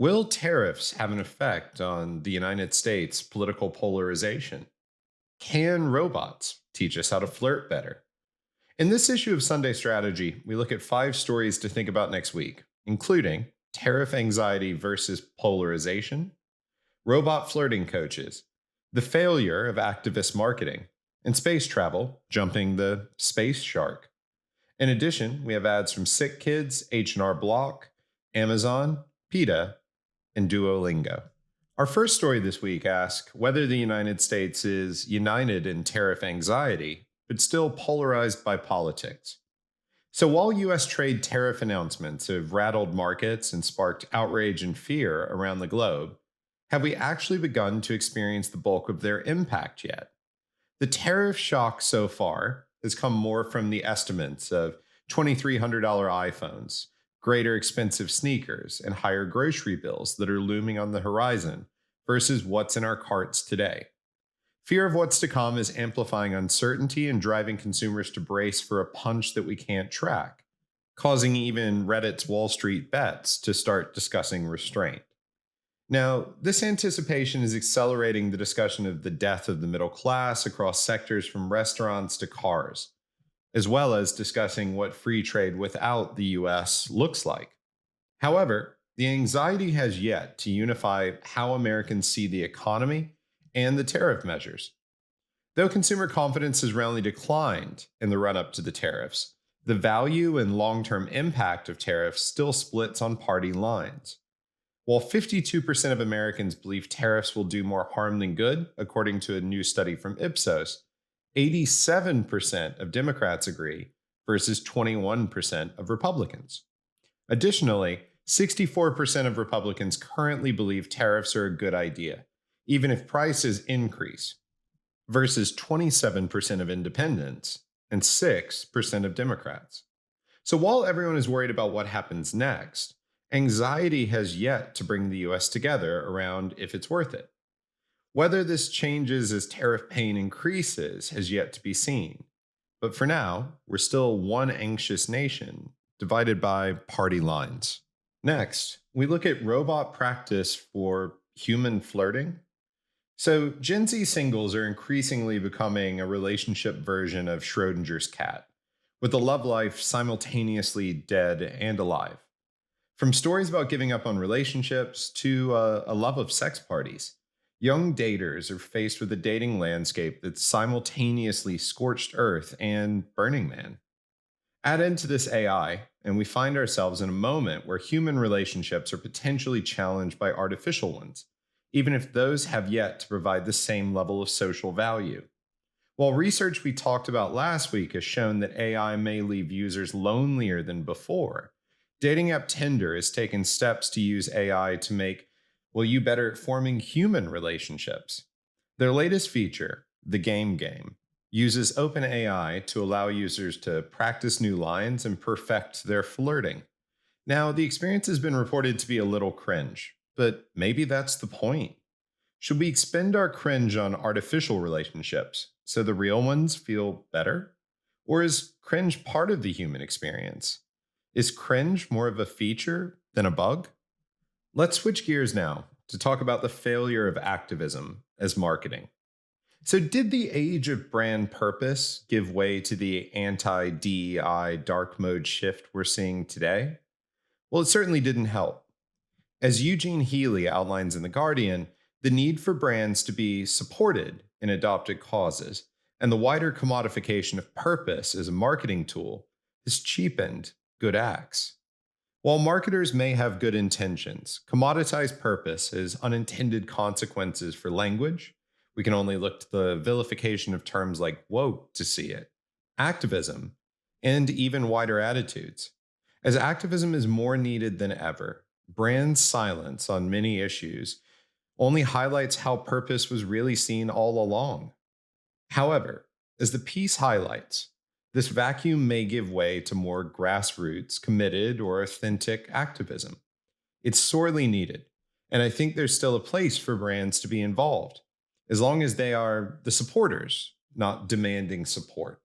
Will tariffs have an effect on the United States' political polarization? Can robots teach us how to flirt better? In this issue of Sunday Strategy, we look at 5 stories to think about next week, including tariff anxiety versus polarization, robot flirting coaches, the failure of activist marketing, and space travel jumping the space shark. In addition, we have ads from SickKids, H&R Block, Amazon, PETA, and Duolingo. Our first story this week asks whether the United States is united in tariff anxiety, but still polarized by politics. So while US trade tariff announcements have rattled markets and sparked outrage and fear around the globe, have we actually begun to experience the bulk of their impact yet? The tariff shock so far has come more from the estimates of $2,300 iPhones, greater expensive sneakers, and higher grocery bills that are looming on the horizon versus what's in our carts today. Fear of what's to come is amplifying uncertainty and driving consumers to brace for a punch that we can't track, causing even Reddit's Wall Street Bets to start discussing restraint. Now, this anticipation is accelerating the discussion of the death of the middle class across sectors from restaurants to cars, as well as discussing what free trade without the US looks like. However, the anxiety has yet to unify how Americans see the economy and the tariff measures. Though consumer confidence has roundly declined in the run up to the tariffs, the value and long term impact of tariffs still splits on party lines. While 52% of Americans believe tariffs will do more harm than good, according to a new study from Ipsos, 87% of Democrats agree versus 21% of Republicans. Additionally, 64% of Republicans currently believe tariffs are a good idea, even if prices increase, versus 27% of independents and 6% of Democrats. So while everyone is worried about what happens next, anxiety has yet to bring the US together around if it's worth it. Whether this changes as tariff pain increases has yet to be seen. But for now, we're still one anxious nation, divided by party lines. Next, we look at robot practice for human flirting. So, Gen Z singles are increasingly becoming a relationship version of Schrodinger's cat, with the love life simultaneously dead and alive. From stories about giving up on relationships to a love of sex parties, young daters are faced with a dating landscape that's simultaneously scorched earth and Burning Man. Add into this AI, and we find ourselves in a moment where human relationships are potentially challenged by artificial ones, even if those have yet to provide the same level of social value. While research we talked about last week has shown that AI may leave users lonelier than before, dating app Tinder has taken steps to use AI to make, you better at forming human relationships. Their latest feature, the Game, uses OpenAI to allow users to practice new lines and perfect their flirting. Now, the experience has been reported to be a little cringe, but maybe that's the point. Should we expend our cringe on artificial relationships so the real ones feel better? Or is cringe part of the human experience? Is cringe more of a feature than a bug? Let's switch gears now to talk about the failure of activism as marketing. So, did the age of brand purpose give way to the anti DEI dark mode shift we're seeing today? Well, it certainly didn't help. As Eugene Healy outlines in The Guardian, the need for brands to be supported in adopted causes and the wider commodification of purpose as a marketing tool has cheapened good acts. While marketers may have good intentions, commoditized purpose has unintended consequences for language. We can only look to the vilification of terms like woke to see it, activism, and even wider attitudes. As activism is more needed than ever, brands' silence on many issues only highlights how purpose was really seen all along. However, as the piece highlights, this vacuum may give way to more grassroots, committed, or authentic activism. It's sorely needed, and I think there's still a place for brands to be involved, as long as they are the supporters, not demanding support.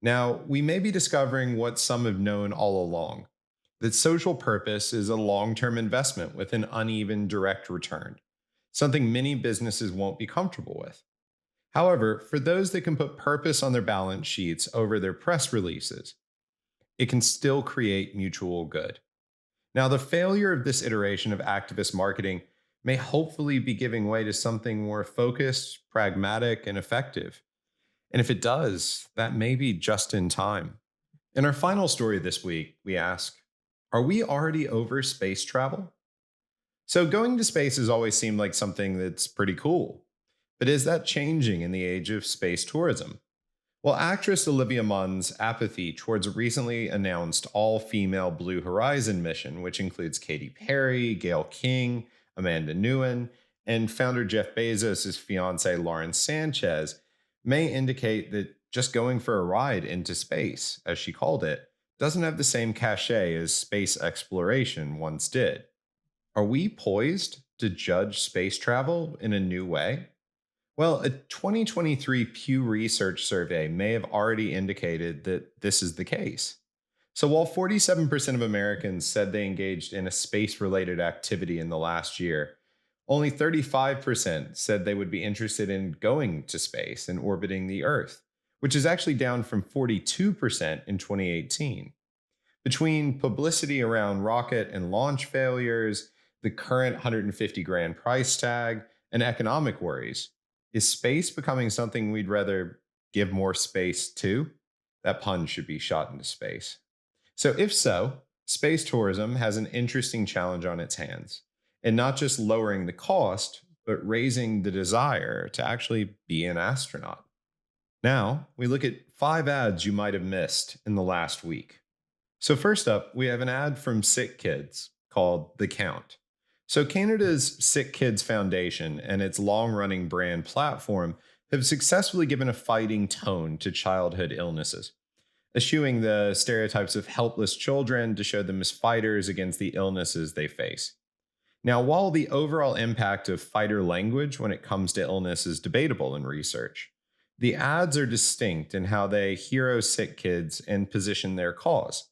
Now, we may be discovering what some have known all along. that social purpose is a long term investment with an uneven direct return, something many businesses won't be comfortable with. However, for those that can put purpose on their balance sheets over their press releases, it can still create mutual good. Now, the failure of this iteration of activist marketing may hopefully be giving way to something more focused, pragmatic, and effective. And if it does, that may be just in time. In our final story this week, we ask, are we already over space travel? So, going to space has always seemed like something that's pretty cool. But is that changing in the age of space tourism? Well, actress Olivia Munn's apathy towards a recently announced all female Blue Horizon mission, which includes Katy Perry, Gail King, Amanda Nguyen, and founder Jeff Bezos' fiance Lauren Sanchez, may indicate that just going for a ride into space, as she called it, doesn't have the same cachet as space exploration once did. Are we poised to judge space travel in a new way? Well, a 2023 Pew Research survey may have already indicated that this is the case. So, while 47% of Americans said they engaged in a space related activity in the last year, only 35% said they would be interested in going to space and orbiting the Earth, which is actually down from 42% in 2018. Between publicity around rocket and launch failures, the current 150 grand price tag, and economic worries, is space becoming something we'd rather give more space to? That pun should be shot into space. So, if so, space tourism has an interesting challenge on its hands, and not just lowering the cost, but raising the desire to actually be an astronaut. Now, we look at 5 ads you might have missed in the last week. So, first up, we have an ad from SickKids called The Count. So, Canada's SickKids Foundation and its long running brand platform have successfully given a fighting tone to childhood illnesses, eschewing the stereotypes of helpless children to show them as fighters against the illnesses they face. Now, while the overall impact of fighter language when it comes to illness is debatable in research, the ads are distinct in how they hero sick kids and position their cause.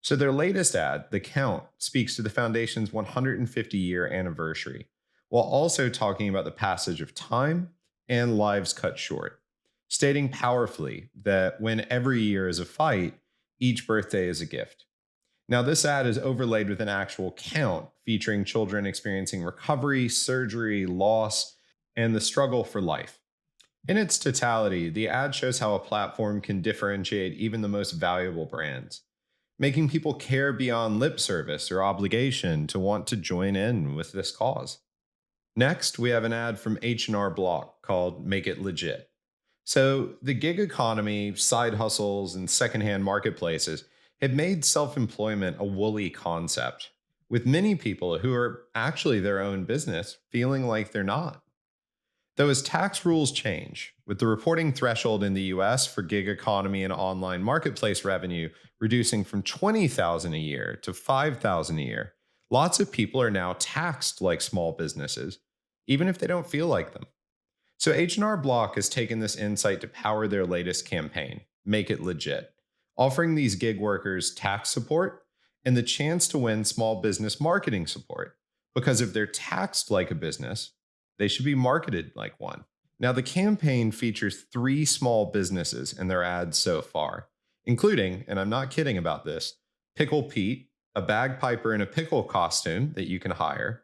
So, their latest ad, The Count, speaks to the Foundation's 150-year anniversary, while also talking about the passage of time and lives cut short, stating powerfully that when every year is a fight, each birthday is a gift. Now, this ad is overlaid with an actual count featuring children experiencing recovery, surgery, loss, and the struggle for life. In its totality, the ad shows how a platform can differentiate even the most valuable brands, making people care beyond lip service or obligation to want to join in with this cause. Next, we have an ad from H&R Block called Make It Legit. So, the gig economy, side hustles, and secondhand marketplaces have made self-employment a woolly concept, with many people who are actually their own business feeling like they're not. Though as tax rules change, with the reporting threshold in the US for gig economy and online marketplace revenue reducing from 20,000 a year to 5,000 a year, lots of people are now taxed like small businesses, even if they don't feel like them. So H&R Block has taken this insight to power their latest campaign, Make It Legit, offering these gig workers tax support and the chance to win small business marketing support. Because if they're taxed like a business, they should be marketed like one. Now, the campaign features 3 small businesses in their ads so far, including, and I'm not kidding about this, Pickle Pete, a bagpiper in a pickle costume that you can hire.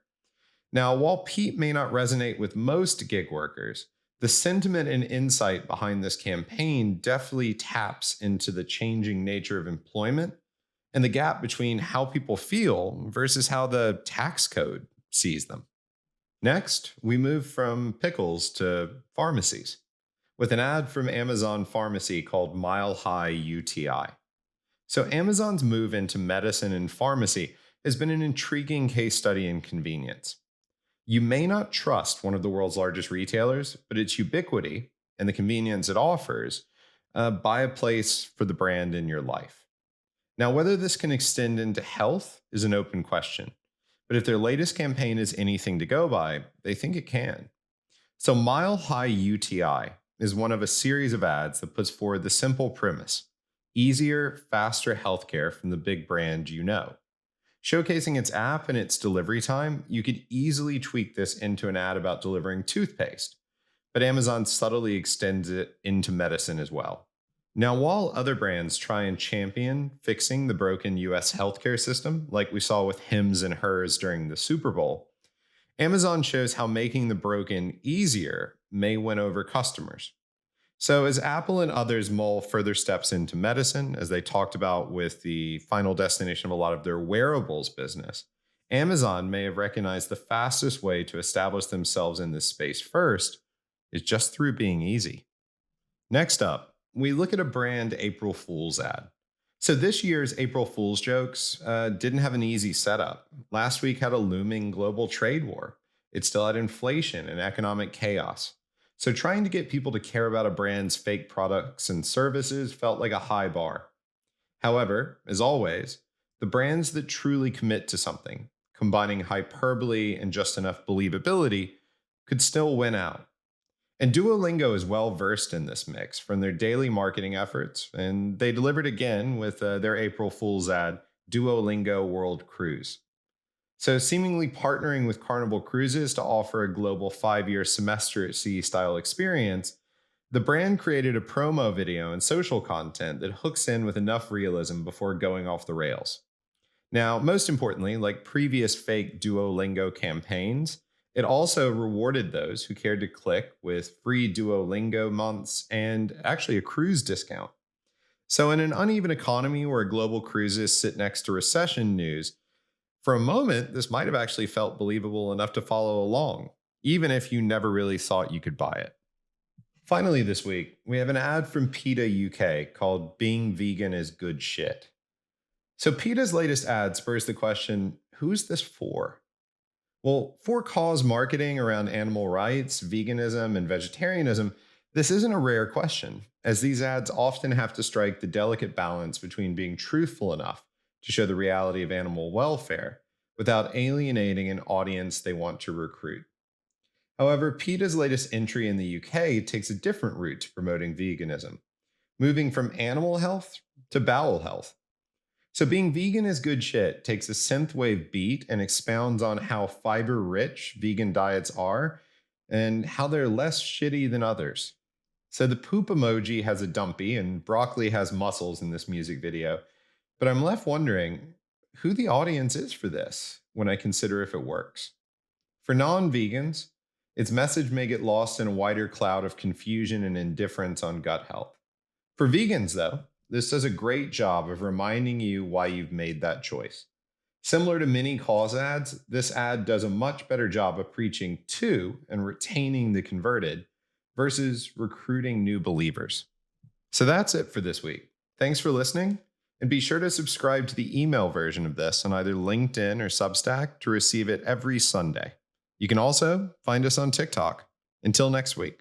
Now, while Pete may not resonate with most gig workers, the sentiment and insight behind this campaign definitely taps into the changing nature of employment and the gap between how people feel versus how the tax code sees them. Next, we move from pickles to pharmacies with an ad from Amazon Pharmacy called Mile High UTI. So, Amazon's move into medicine and pharmacy has been an intriguing case study in convenience. You may not trust one of the world's largest retailers, but its ubiquity and the convenience it offers buy a place for the brand in your life. Now, whether this can extend into health is an open question. But if their latest campaign is anything to go by, they think it can. So, Mile High UTI is one of a series of ads that puts forward the simple premise: easier, faster healthcare from the big brand you know. Showcasing its app and its delivery time, you could easily tweak this into an ad about delivering toothpaste, but Amazon subtly extends it into medicine as well. Now, while other brands try and champion fixing the broken US healthcare system, like we saw with Hims and Hers during the Super Bowl, Amazon shows how making the broken easier may win over customers. So, as Apple and others mull further steps into medicine, as they talked about with the final destination of a lot of their wearables business, Amazon may have recognized the fastest way to establish themselves in this space first is just through being easy. Next up, we look at a brand April Fool's ad. So this year's April Fool's jokes didn't have an easy setup. Last week had a looming global trade war. It still had inflation and economic chaos. So trying to get people to care about a brand's fake products and services felt like a high bar. However, as always, the brands that truly commit to something, combining hyperbole and just enough believability, could still win out. And Duolingo is well versed in this mix from their daily marketing efforts, and they delivered again with their April Fool's ad, Duolingo World Cruise. So, seemingly partnering with Carnival Cruises to offer a global 5-year semester at sea style experience, the brand created a promo video and social content that hooks in with enough realism before going off the rails. Now, most importantly, like previous fake Duolingo campaigns, it also rewarded those who cared to click with free Duolingo months and actually a cruise discount. So, in an uneven economy where global cruises sit next to recession news, for a moment, this might have actually felt believable enough to follow along, even if you never really thought you could buy it. Finally, this week, we have an ad from PETA UK called Being Vegan is Good Shit. So, PETA's latest ad spurs the question, who's this for? Well, for cause marketing around animal rights, veganism, and vegetarianism, this isn't a rare question, as these ads often have to strike the delicate balance between being truthful enough to show the reality of animal welfare without alienating an audience they want to recruit. However, PETA's latest entry in the UK takes a different route to promoting veganism, moving from animal health to bowel health. So, Being Vegan is Good Shit takes a synthwave beat and expounds on how fiber rich vegan diets are and how they're less shitty than others. So, the poop emoji has a dumpy and broccoli has muscles in this music video, but I'm left wondering who the audience is for this when I consider if it works. For non vegans, its message may get lost in a wider cloud of confusion and indifference on gut health. For vegans, though, this does a great job of reminding you why you've made that choice. Similar to many cause ads, this ad does a much better job of preaching to and retaining the converted versus recruiting new believers. So that's it for this week. Thanks for listening, and be sure to subscribe to the email version of this on either LinkedIn or Substack to receive it every Sunday. You can also find us on TikTok. Until next week.